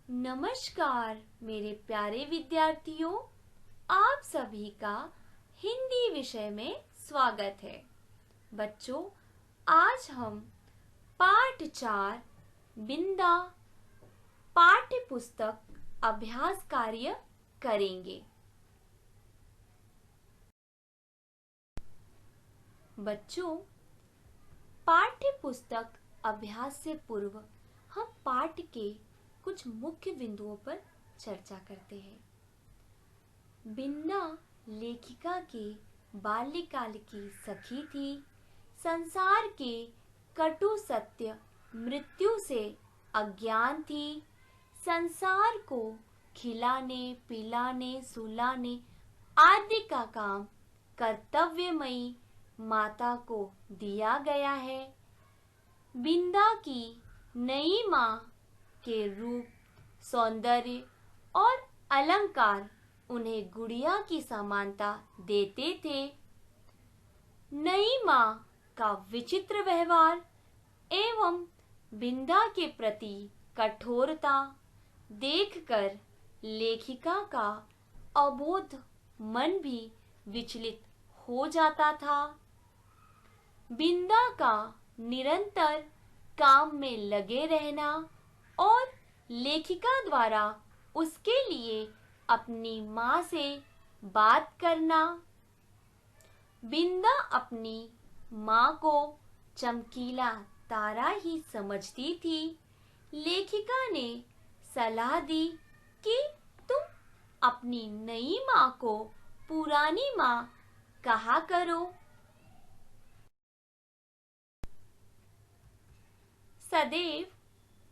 नमस्कार मेरे प्यारे विद्यार्थियों, आप सभी का हिंदी विषय में स्वागत है। बच्चों, आज हम पाठ 4 बिंदा पाठ्य पुस्तक अभ्यास कार्य करेंगे। बच्चों, पाठ्य पुस्तक अभ्यास से पूर्व हम पाठ के कुछ मुख्य बिंदुओं पर चर्चा करते हैं। बिन्दा लेखिका के बाल्यकाल की सखी थी। संसार के कटु सत्य मृत्यु से अज्ञान थी। संसार को खिलाने पिलाने सुलाने आदि का काम कर्तव्यमयी माता को दिया गया है। बिंदा की नई माँ के रूप, सौंदर्य और अलंकार उन्हें गुड़िया की समानता देते थे। नई माँ का विचित्र व्यवहार एवं बिंदा के प्रति कठोरता देखकर लेखिका का अबोध मन भी विचलित हो जाता था। बिंदा का निरंतर काम में लगे रहना और लेखिका द्वारा उसके लिए अपनी माँ से बात करना। बिंदा अपनी माँ को चमकीला तारा ही समझती थी। लेखिका ने सलाह दी कि तुम अपनी नई माँ को पुरानी माँ कहा करो। सदैव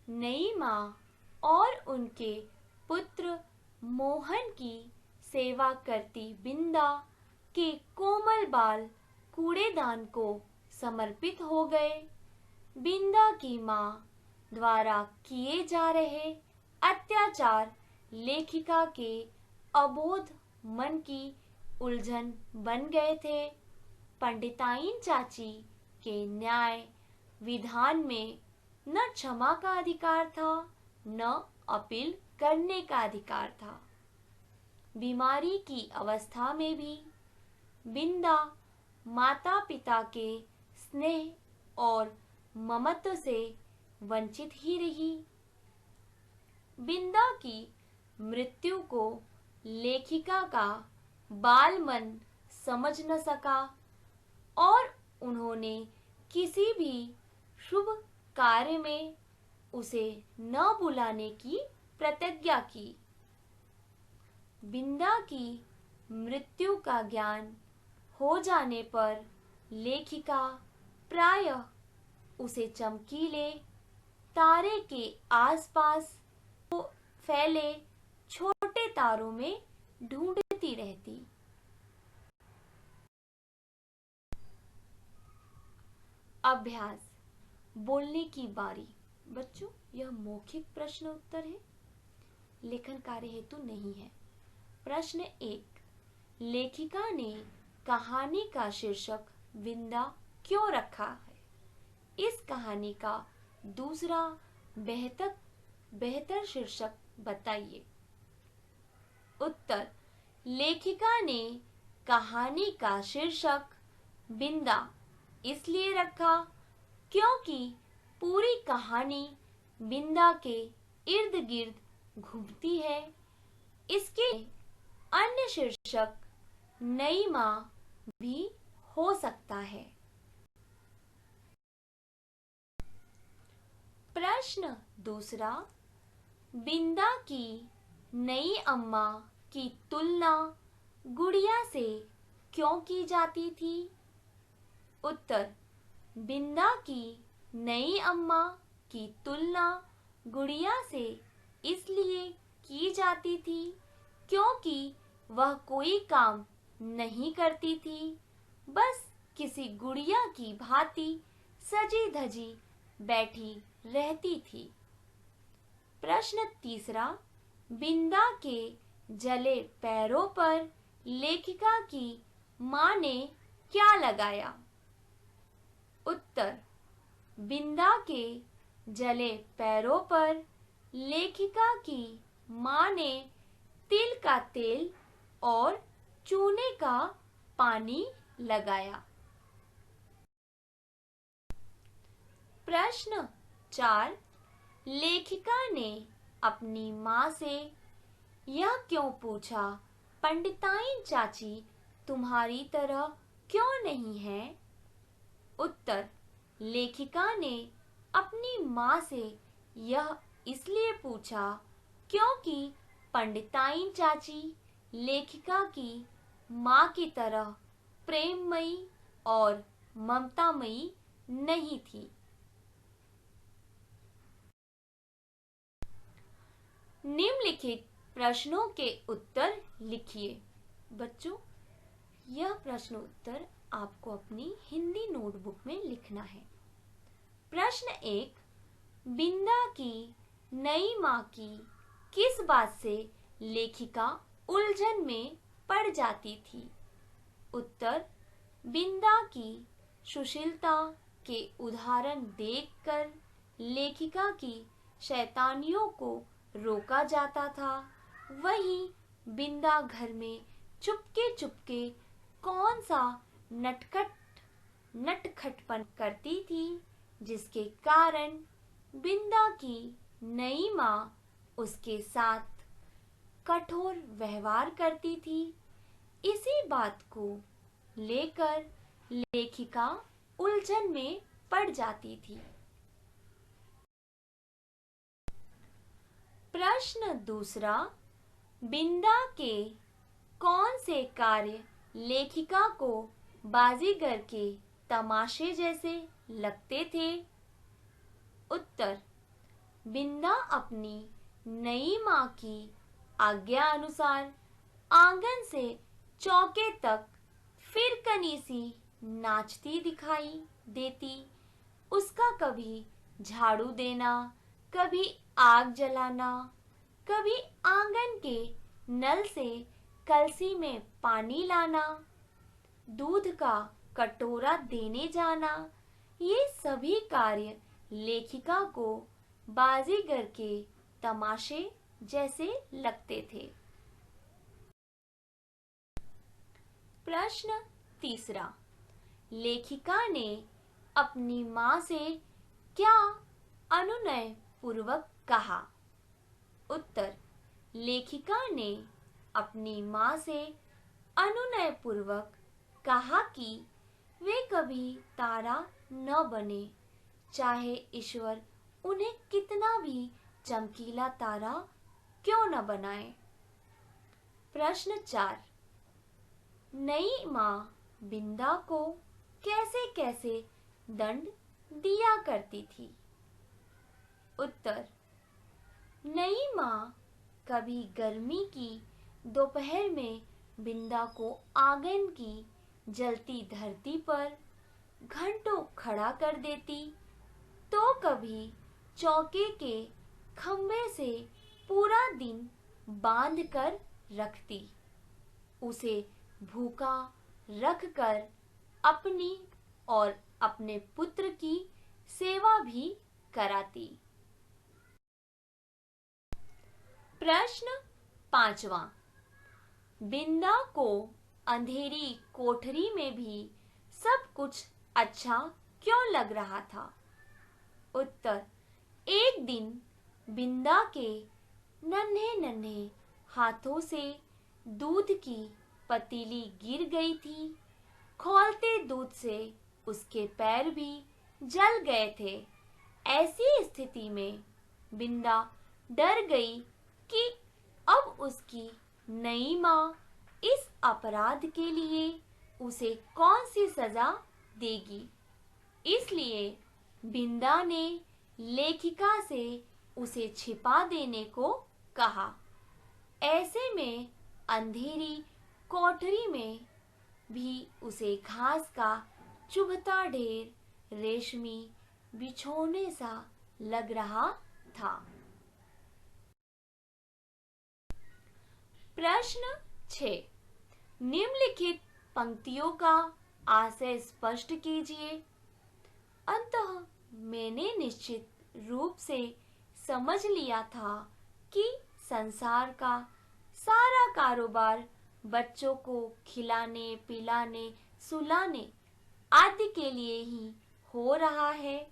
नई माँ और उनके पुत्र मोहन की सेवा करती बिंदा के कोमल बाल कूड़ेदान को समर्पित हो गए। बिंदा की माँ द्वारा किए जा रहे अत्याचार लेखिका के अबोध मन की उलझन बन गए थे। पंडिताइन चाची के न्याय विधान में न क्षमा का अधिकार था, न अपील करने का अधिकार था। बीमारी की अवस्था में भी बिंदा माता पिता के स्नेह और ममत्व से वंचित ही रही। बिंदा की मृत्यु को लेखिका का बाल मन समझ न सका और उन्होंने किसी भी शुभ कार्य में उसे न बुलाने की प्रतिज्ञा की। बिंदा की मृत्यु का ज्ञान हो जाने पर लेखिका प्रायः उसे चमकीले तारे के आसपास फैले छोटे तारों में ढूंढती रहती। अभ्यास बोलने की बारी। बच्चों, यह मौखिक प्रश्न उत्तर है, लेखन कार्य हेतु नहीं है। प्रश्न 1, लेखिका ने कहानी का शीर्षक बिंदा क्यों रखा है? इस कहानी का दूसरा बेहतर शीर्षक बताइए। उत्तर, लेखिका ने कहानी का शीर्षक बिंदा इसलिए रखा क्योंकि पूरी कहानी बिंदा के इर्द गिर्द घूमती है। इसके अन्य शीर्षक नई माँ भी हो सकता है। प्रश्न दूसरा, बिंदा की नई अम्मा की तुलना गुड़िया से क्यों की जाती थी? उत्तर, बिंदा की नई अम्मा की तुलना गुड़िया से इसलिए की जाती थी क्योंकि वह कोई काम नहीं करती थी, बस किसी गुड़िया की भांति सजी धजी बैठी रहती थी। प्रश्न तीसरा, बिंदा के जले पैरों पर लेखिका की माँ ने क्या लगाया? उत्तर, बिंदा के जले पैरों पर लेखिका की माँ ने तिल का तेल और चूने का पानी लगाया। प्रश्न 4, लेखिका ने अपनी माँ से यह क्यों पूछा, पंडिताइन चाची तुम्हारी तरह क्यों नहीं है? उत्तर, लेखिका ने अपनी माँ से यह इसलिए पूछा क्योंकि पंडिताइन चाची लेखिका की माँ की तरह प्रेममयी और ममतामयी नहीं थी। निम्नलिखित प्रश्नों के उत्तर लिखिए। बच्चों, यह प्रश्न उत्तर आपको अपनी हिंदी नोटबुक में लिखना है। प्रश्न 1, बिंदा की नई माँ की किस बात से लेखिका उलझन में पड़ जाती थी? उत्तर, बिंदा की सुशीलता के उदाहरण देखकर लेखिका की शैतानियों को रोका जाता था। वहीं बिंदा घर में चुपके चुपके कौन सा नटखटपन करती थी, जिसके कारण बिंदा की नई माँ उसके साथ कठोर व्यवहार करती थी। इसी बात को लेकर लेखिका उलझन में पड़ जाती थी। प्रश्न 2, बिंदा के कौन से कार्य लेखिका को बाजीगर के तमाशे जैसे लगते थे? उत्तर, बिंदा अपनी नई माँ की आज्ञा अनुसार आंगन से चौके तक फिरकनी सी नाचती दिखाई देती। उसका कभी झाड़ू देना, कभी आग जलाना, कभी आंगन के नल से कलसी में पानी लाना, दूध का कटोरा देने जाना, ये सभी कार्य लेखिका को बाजीगर के तमाशे जैसे लगते थे। प्रश्न 3, लेखिका ने अपनी माँ से क्या अनुनय पूर्वक कहा? उत्तर, लेखिका ने अपनी माँ से अनुनय पूर्वक कहा कि वे कभी तारा न बने, चाहे ईश्वर उन्हें कितना भी चमकीला तारा क्यों न बनाए। प्रश्न 4, नई माँ बिंदा को कैसे कैसे दंड दिया करती थी? उत्तर, नई माँ कभी गर्मी की दोपहर में बिंदा को आंगन की जलती धरती पर घंटों खड़ा कर देती, तो कभी चौके के खंबे से पूरा दिन बांध कर रखती, उसे भूखा रखकर अपनी और अपने पुत्र की सेवा भी कराती। प्रश्न 5, बिंदा को अंधेरी कोठरी में भी सब कुछ अच्छा क्यों लग रहा था? उत्तर, एक दिन बिंदा के नन्हे नन्हे हाथों से दूध की पतीली गिर गई थी। खौलते दूध से उसके पैर भी जल गए थे। ऐसी स्थिति में बिंदा डर गई कि अब उसकी नई माँ इस अपराध के लिए उसे कौन सी सजा देगी। इसलिए बिंदा ने लेखिका से उसे छिपा देने को कहा। ऐसे में अंधेरी कोठरी में भी उसे घास का चुभता ढेर रेशमी बिछोने सा लग रहा था। प्रश्न 6, निम्नलिखित पंक्तियों का आशय स्पष्ट कीजिए। अंततः मैंने निश्चित रूप से समझ लिया था कि संसार का सारा कारोबार बच्चों को खिलाने, पिलाने, सुलाने आदि के लिए ही हो रहा है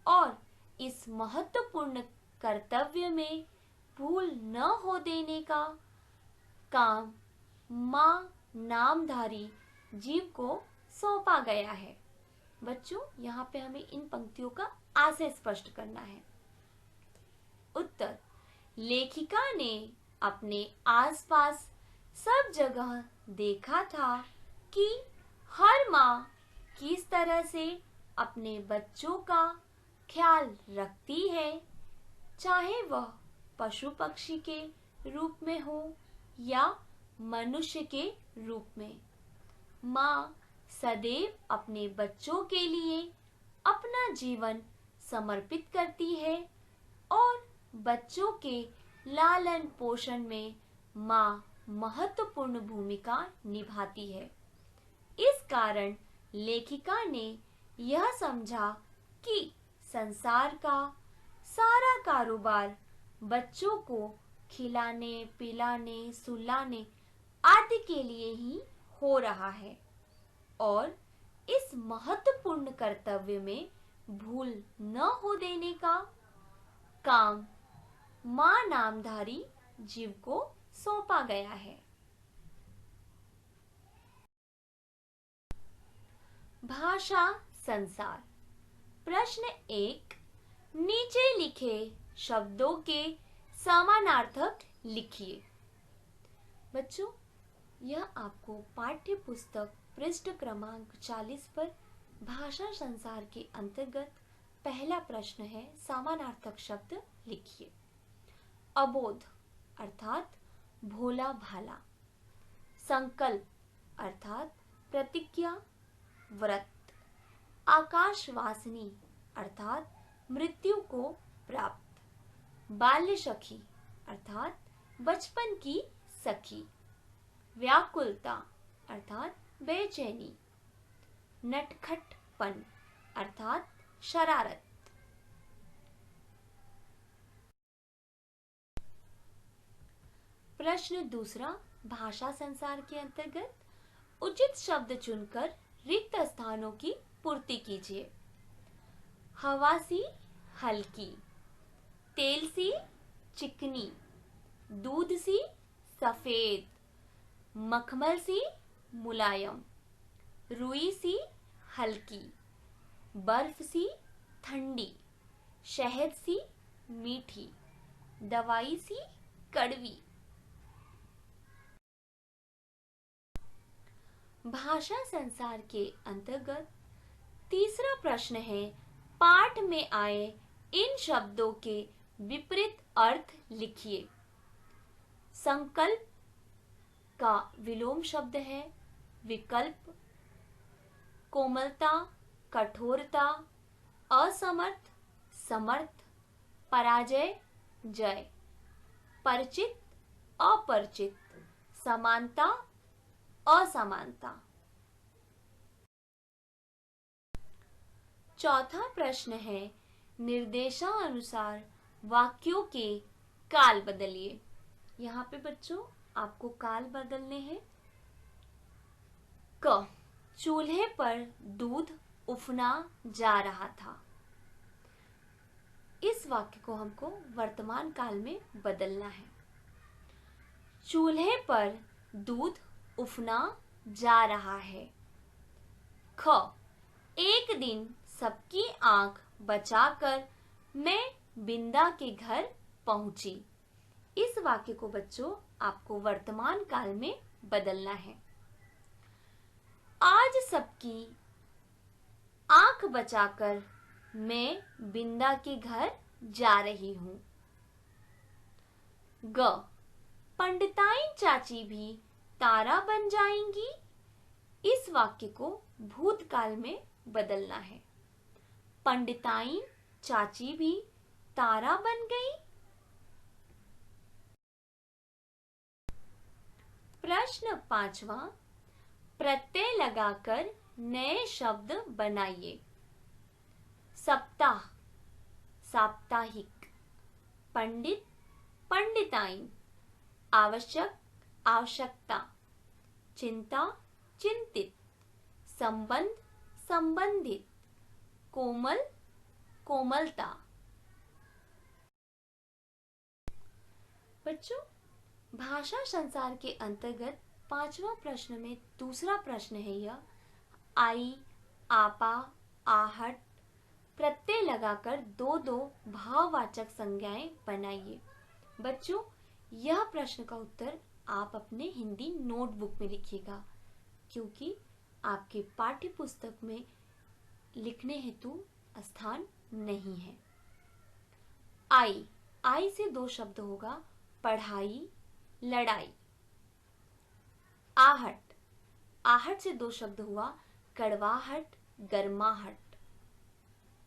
और इस महत्वपूर्ण कर्तव्य में भूल न हो देने का काम माँ नामधारी जीव को सौंपा गया है। बच्चों, यहाँ पे हमें इन पंक्तियों का आशय स्पष्ट करना है। उत्तर: लेखिका ने अपने आसपास सब जगह देखा था कि हर माँ किस तरह से अपने बच्चों का ख्याल रखती है, चाहे वह पशु पक्षी के रूप में हो या मनुष्य के रूप में। माँ सदैव अपने बच्चों के लिए अपना जीवन समर्पित करती है और बच्चों के लालन पोषण में माँ महत्वपूर्ण भूमिका निभाती है। इस कारण लेखिका ने यह समझा कि संसार का सारा कारोबार बच्चों को खिलाने, पिलाने, सुलाने आदि के लिए ही हो रहा है और इस महत्वपूर्ण कर्तव्य में भूल न हो देने का काम माँ नामधारी जीव को सौंपा गया है। भाषा संसार। प्रश्न 1, नीचे लिखे शब्दों के समानार्थक लिखिए। बच्चों, यह आपको पाठ्य पुस्तक पृष्ठ क्रमांक 40 पर भाषा संसार के अंतर्गत पहला प्रश्न है। समानार्थक शब्द लिखिए। अबोध अर्थात भोला भाला। संकल्प अर्थात प्रतिज्ञा, व्रत। आकाशवासिनी अर्थात मृत्यु को प्राप्त। बाल्य सखी अर्थात बचपन की सखी। व्याकुलता अर्थात बेचैनी। नटखटपन अर्थात शरारत। प्रश्न दूसरा, भाषा संसार के अंतर्गत उचित शब्द चुनकर रिक्त स्थानों की पूर्ति कीजिए। हवा सी हल्की, तेल सी चिकनी, दूध सी सफेद, मखमल सी मुलायम, रुई सी हल्की, बर्फ सी ठंडी, शहद सी मीठी, दवाई सी कड़वी। भाषा संसार के अंतर्गत तीसरा प्रश्न है, पाठ में आए इन शब्दों के विपरीत अर्थ लिखिए। संकल्प का विलोम शब्द है विकल्प। कोमलता, कठोरता। असमर्थ, समर्थ। पराजय, जय। परिचित, अपरिचित। समानता, असमानता। चौथा प्रश्न है, निर्देशानुसार वाक्यों के काल बदलिए। यहाँ पे बच्चों आपको काल बदलने हैं। क, चूल्हे पर दूध उफना जा रहा था। इस वाक्य को हमको वर्तमान काल में बदलना है। चूल्हे पर दूध उफना जा रहा है। ख, एक दिन सबकी आंख बचाकर मैं बिंदा के घर पहुंची। इस वाक्य को बच्चों आपको वर्तमान काल में बदलना है। आज सबकी आंख बचाकर मैं बिंदा के घर जा रही हूं। ग, पंडिताइन चाची भी तारा बन जाएंगी। इस वाक्य को भूतकाल में बदलना है। पंडिताइन चाची भी तारा बन गई। प्रश्न 5वां, प्रत्यय लगाकर नए शब्द बनाइए। सप्ताह, साप्ताहिक। पंडित, पंडिताइन, आवश्यक, आवश्यकता, चिंता, चिंतित, संबंध, संबंधित, कोमल, कोमलता। बच्चों, भाषा संसार के अंतर्गत 5वां प्रश्न में दूसरा प्रश्न है यह, आई, आपा, आहट प्रत्यय लगाकर दो दो भाववाचक संज्ञाएं बनाइए। बच्चों, यह प्रश्न का उत्तर आप अपने हिंदी नोटबुक में लिखिएगा, क्योंकि आपके पाठ्य पुस्तक में लिखने हेतु स्थान नहीं है। आई से दो शब्द होगा, पढ़ाई, लड़ाई। आहट से दो शब्द हुआ, कड़वाहट, गर्माहट।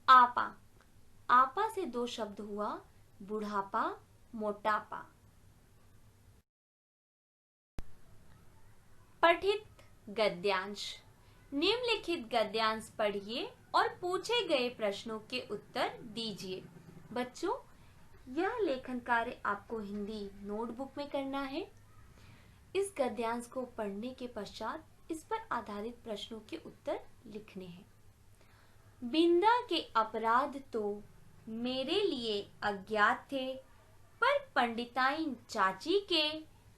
आपा से दो शब्द हुआ, बुढ़ापा, मोटापा। पठित गद्यांश। निम्नलिखित गद्यांश पढ़िए और पूछे गए प्रश्नों के उत्तर दीजिए। बच्चों, यह लेखन कार्य आपको हिंदी नोटबुक में करना है। इस गद्यांश को पढ़ने के पश्चात इस पर आधारित प्रश्नों के उत्तर लिखने हैं। बिंदा के अपराध तो मेरे लिए अज्ञात थे, पर पंडिताइन चाची के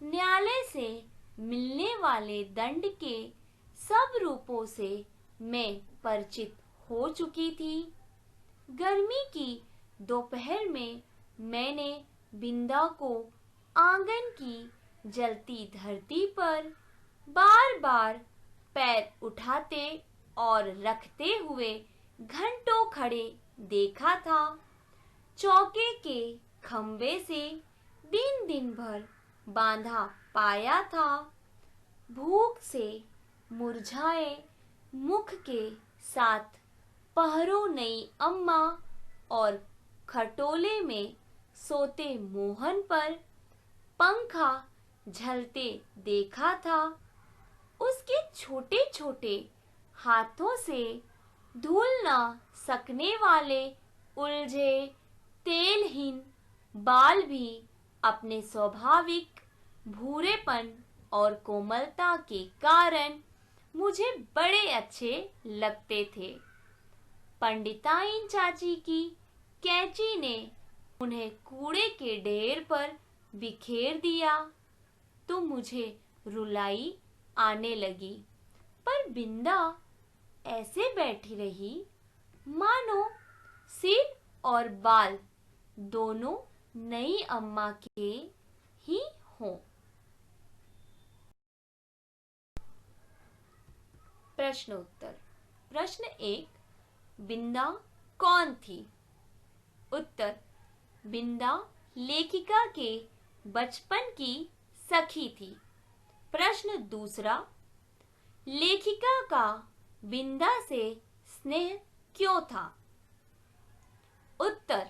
न्यायालय से मिलने वाले दंड के सब रूपों से मैं परिचित हो चुकी थी। गर्मी की दोपहर में मैंने बिंदा को आंगन की जलती धरती पर बार बार पैर उठाते और रखते हुए घंटों खड़े देखा था। चौके के खंबे से दिन भर बांधा पाया था। भूख से मुरझाए मुख के साथ पहरों नई अम्मा और खटोले में सोते मोहन पर पंखा झलते देखा था। उसके छोटे छोटे हाथों से धुल न सकने वाले उलझे तेलहीन बाल भी अपने स्वाभाविक भूरेपन और कोमलता के कारण मुझे बड़े अच्छे लगते थे। पंडिताइन चाची की कैंची ने उन्हें कूड़े के ढेर पर बिखेर दिया तो मुझे रुलाई आने लगी, पर बिंदा ऐसे बैठी रही मानो सिर और बाल दोनों नई अम्मा के ही हों। प्रश्न उत्तर। प्रश्न 1, बिंदा कौन थी? उत्तर, बिंदा लेखिका के बचपन की सखी थी। प्रश्न दूसरा, लेखिका का बिंदा से स्नेह क्यों था? उत्तर,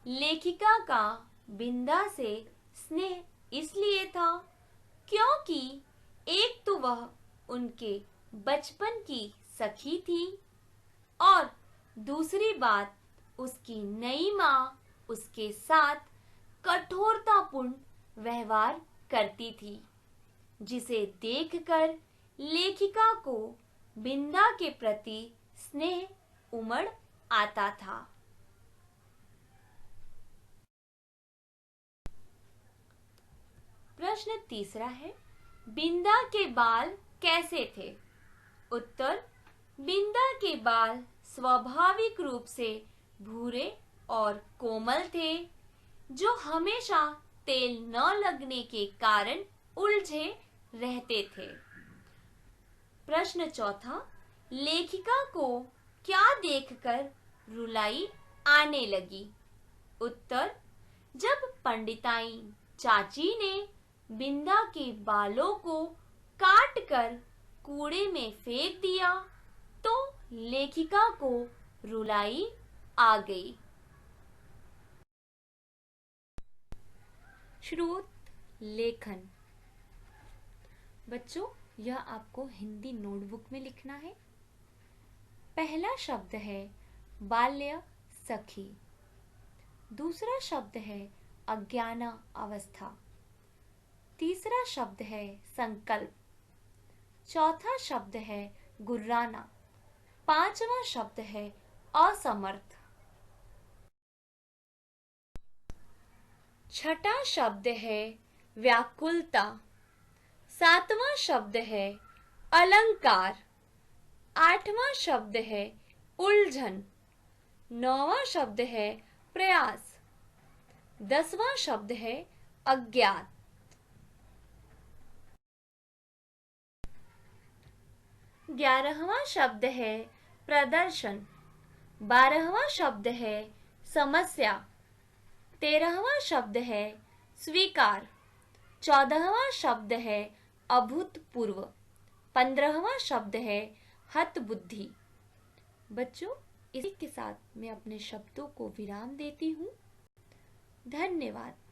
लेखिका का बिंदा से स्नेह इसलिए था क्योंकि एक तो वह उनके बचपन की सखी थी और दूसरी बात, उसकी नई माँ उसके साथ कठोरतापूर्ण व्यवहार करती थी, जिसे देखकर लेखिका को बिंदा के प्रति स्नेह उमड़ आता था। प्रश्न तीसरा है, बिंदा के बाल कैसे थे? उत्तर, बिंदा के बाल स्वाभाविक रूप से भूरे और कोमल थे, जो हमेशा तेल न लगने के कारण उलझे रहते थे। प्रश्न चौथा, लेखिका को क्या देखकर रुलाई आने लगी? उत्तर, जब पंडिताइन चाची ने बिंदा के बालों को काटकर कूड़े में फेंक दिया तो लेखिका को रुलाई आ गई। श्रोत लेखन। बच्चों, यह आपको हिंदी नोटबुक में लिखना है। पहला शब्द है बाल्य सखी, दूसरा शब्द है अज्ञान अवस्था। तीसरा शब्द है संकल्प। चौथा शब्द है गुर्राना। पांचवा शब्द है असमर्थ। छठा शब्द है व्याकुलता। सातवां शब्द है अलंकार। आठवां शब्द है उलझन। नौवां शब्द है प्रयास। 10वां शब्द है अज्ञात। 11वां शब्द है प्रदर्शन। 12वां शब्द है समस्या। 13वां शब्द है स्वीकार। 14वां शब्द है अभूतपूर्व। 15वां शब्द है हतबुद्धि। बच्चों, इसी के साथ मैं अपने शब्दों को विराम देती हूँ। धन्यवाद।